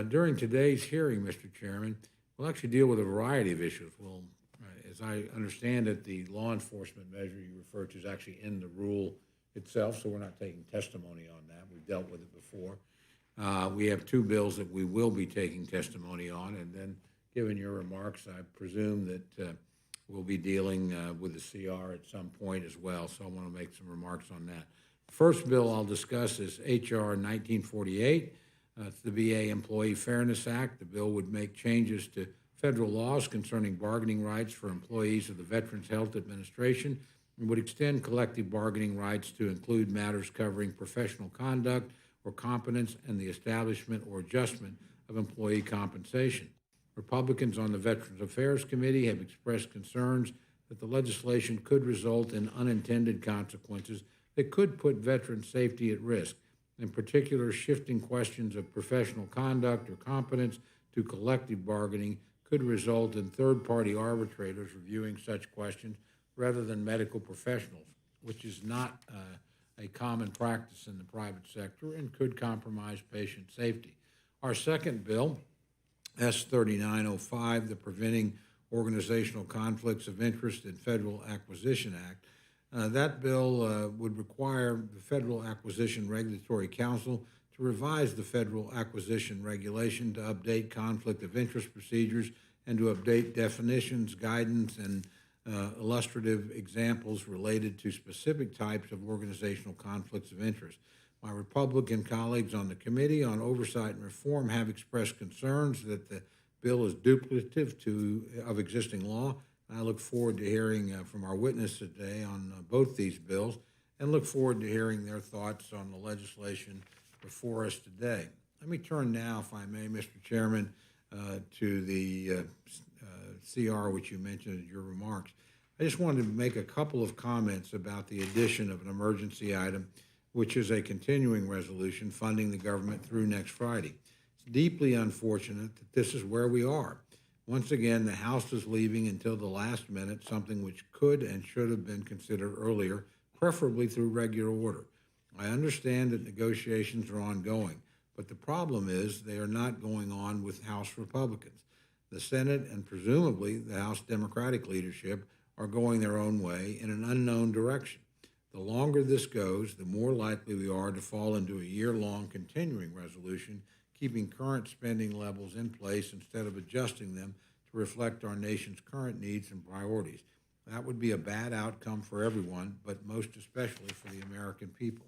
During today's hearing, Mr. Chairman, we'll actually deal with a variety of issues. As I understand it, the law enforcement measure you referred to is actually in the rule itself, so we're not taking testimony on that. We've dealt with it before. We have two bills that we will be taking testimony on, and then, given your remarks, I presume that we'll be dealing with the CR at some point as well, so I want to make some remarks on that. First bill I'll discuss is H.R. 1948. It's the VA Employee Fairness Act. The bill would make changes to federal laws concerning bargaining rights for employees of the Veterans Health Administration and would extend collective bargaining rights to include matters covering professional conduct or competence and the establishment or adjustment of employee compensation. Republicans on the Veterans Affairs Committee have expressed concerns that the legislation could result in unintended consequences that could put veteran safety at risk, in particular shifting questions of professional conduct or competence to collective bargaining could result in third-party arbitrators reviewing such questions rather than medical professionals, which is not a common practice in the private sector and could compromise patient safety. Our second bill, S-3905, the Preventing Organizational Conflicts of Interest in Federal Acquisition Act, that bill would require the Federal Acquisition Regulatory Council to revise the Federal Acquisition Regulation to update conflict of interest procedures and to update definitions, guidance, and illustrative examples related to specific types of organizational conflicts of interest. My Republican colleagues on the Committee on Oversight and Reform have expressed concerns that the bill is duplicative of existing law. I look forward to hearing from our witness today on both these bills and look forward to hearing their thoughts on the legislation before us today. Let me turn now, if I may, Mr. Chairman, to the CR, which you mentioned in your remarks. I just wanted to make a couple of comments about the addition of an emergency item, which is a continuing resolution funding the government through next Friday. It's deeply unfortunate that this is where we are. Once again, the House is leaving until the last minute, something which could and should have been considered earlier, preferably through regular order. I understand that negotiations are ongoing, but the problem is they are not going on with House Republicans. The Senate and presumably the House Democratic leadership are going their own way in an unknown direction. The longer this goes, the more likely we are to fall into a year-long continuing resolution, keeping current spending levels in place instead of adjusting them to reflect our nation's current needs and priorities. That would be a bad outcome for everyone, but most especially for the American people.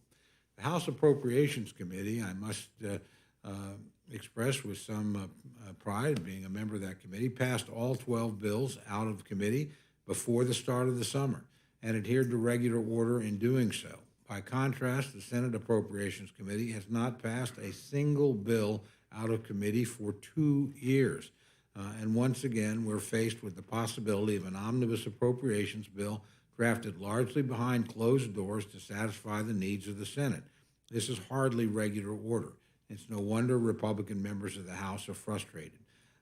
The House Appropriations Committee, I must express with some pride, being a member of that committee, passed all 12 bills out of committee before the start of the summer and adhered to regular order in doing so. By contrast, the Senate Appropriations Committee has not passed a single bill out of committee for 2 years. And once again, we're faced with the possibility of an omnibus appropriations bill drafted largely behind closed doors to satisfy the needs of the Senate. This is hardly regular order. It's no wonder Republican members of the House are frustrated.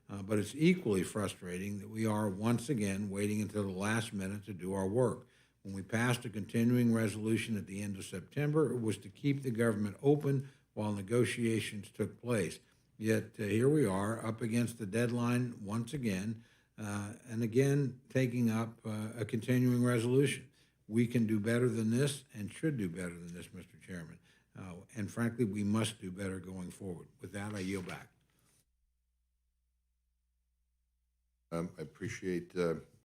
But it's equally frustrating that we are once again waiting until the last minute to do our work. When we passed a continuing resolution at the end of September, it was to keep the government open while negotiations took place. Yet here we are up against the deadline once again, and again taking up a continuing resolution. We can do better than this and should do better than this, Mr. Chairman. And frankly, we must do better going forward. With that, I yield back. I appreciate the